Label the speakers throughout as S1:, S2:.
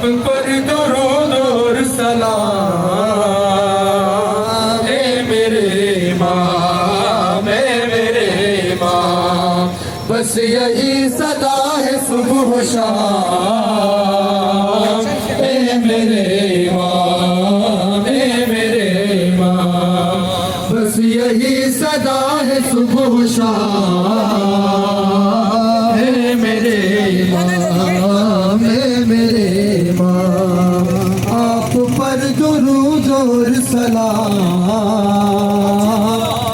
S1: आप पर दुरूद और सलाम। ए मेरे इमाम, ए मेरे इमाम, बस यही सदा है सुबह शाम। ए मेरे इमाम, ए मेरे इमाम, बस यही सदा है सुबह शाम। ए मेरे इमाम, ए मेरे इमाम, आप पर दुरूद और सलाम।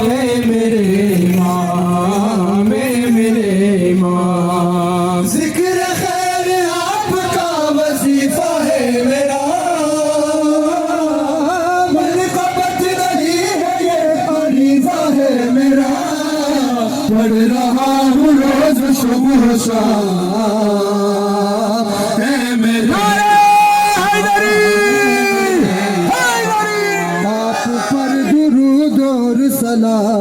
S1: ए मेरे इमाम, ए मेरे इमाम, जिक्र खैर आपका वजीफा है मेरा, मन का पत नहीं है ये फरीज़ा है मेरा, पढ़ रहा हूँ रोज सुबह शाम। है मेरा आप पर दुरूद और सलाम।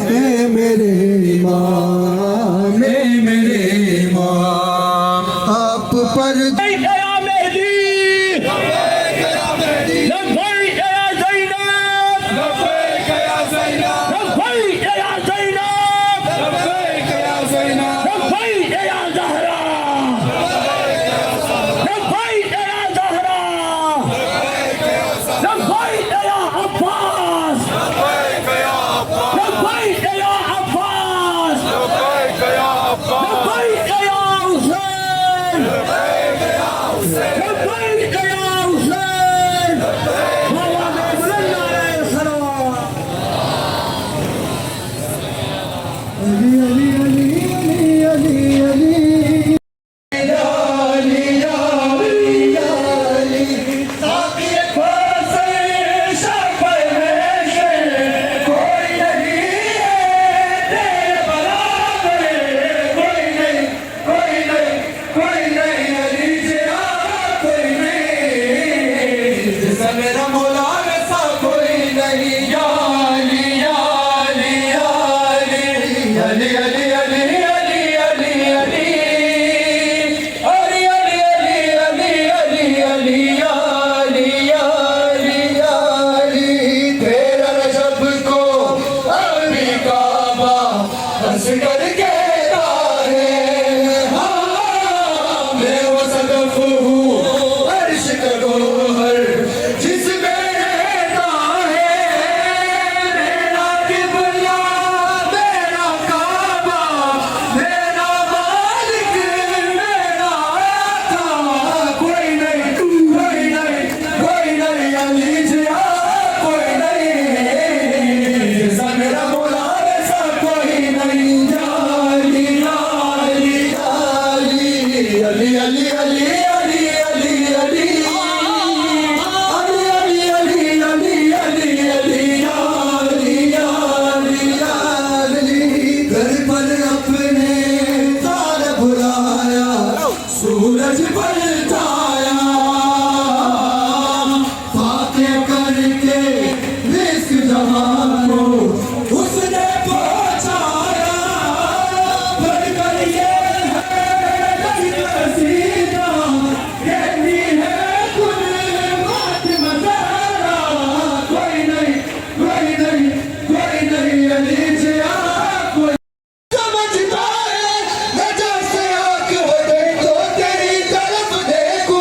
S1: है मेरे इमाम, है मेरे इमाम, आप पर सूरज पलटाया, फातेह करके रिस्क जहां को उसने पहुंचाया। बढ़कर ये है कसीदा, कहती है कुल बात मज़ारा। कोई नहीं, कोई नहीं, कोई नहीं अली जिया, कोई समझता है नजर से आंख हो गई तो तेरी तरफ देखूं।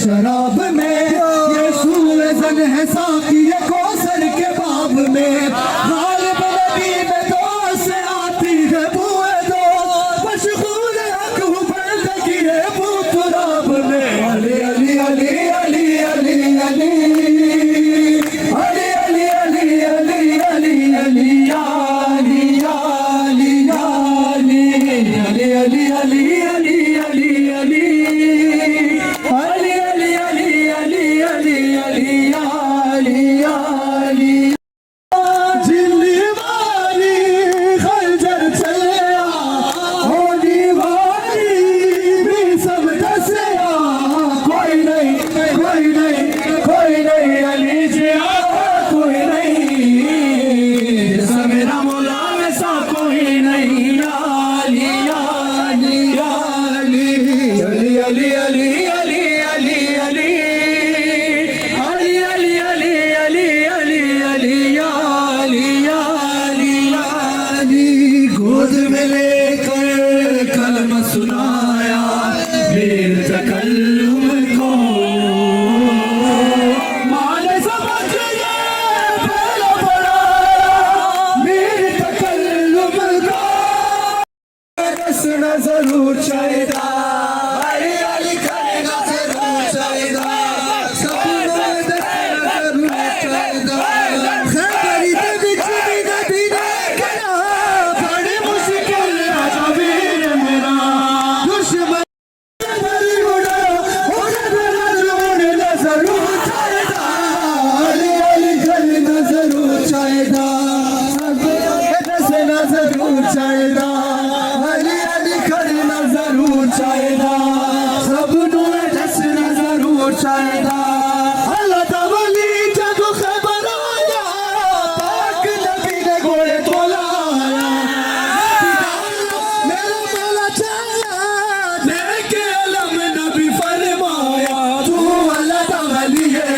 S1: शराब में, ये सूरजन है साकी ये कौसर के बाब में, गालिब नबी में दोस्त आती है बुए दो, मशगूल हक हूँ बंदगी है बू तुराब में। अली अली अली अली अली अली अली अली अली अली अली या अली या अली या अली अली अली अली अली अली अली सुनाया मेरे तकल्लुम को, माने समझ ये पहला बढ़ाया मेरे तकल्लुम को, दसना जरूर चाहिदा अली अली करना जरूर चाहिदा, सपना दसना जरूर चाहिदा, खबरी दे विच भी नबी ने कहा बड़ी मुश्किल आजाबीर मेरा दुश्मन अली अली करना जरूर चाहिदा, दसना जरूर चाहिदा, अली अली करना जरूर चाहिदा, सब नूर दसना जरूर चाहिदा। अल्लाह तवली जब खबर आया पाक नबी ने घोड़े को लाया, मेरा मौला चाया लेके अलम नबी फरमाया, तू अल्लाह तवली है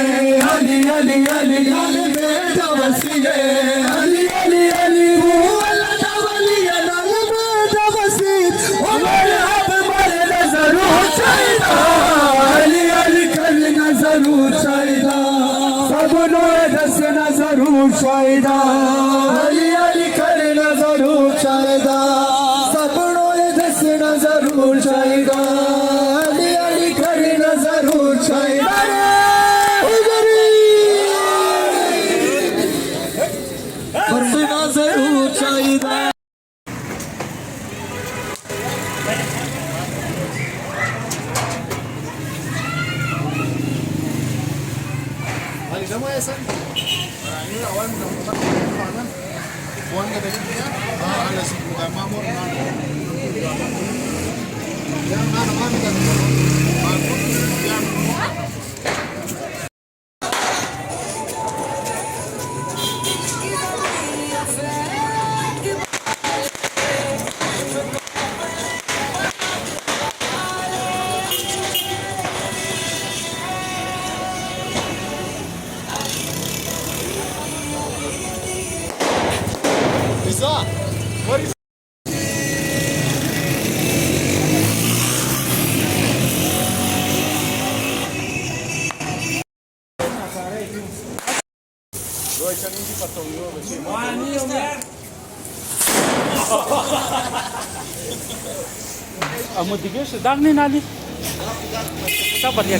S1: अली अली अली अली बेटा वसी है अली अली अली, तू अल्लाह तवली है लाल बेटा वसी, ओ मेरे अब मरना जरूर चाहिदा, अली अली करना जरूर चाहिदा, सब नूर दसना जरूर चाहिदा, अली अली करना जरूर चाहिदा, सब नूर दसना जरूर चाहिदा, अली अली करना जरूर चाहिदा। दसना जरूर चाहिदा। What is
S2: Amo digas, dar nem nada. Sabar ya.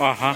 S2: Aha.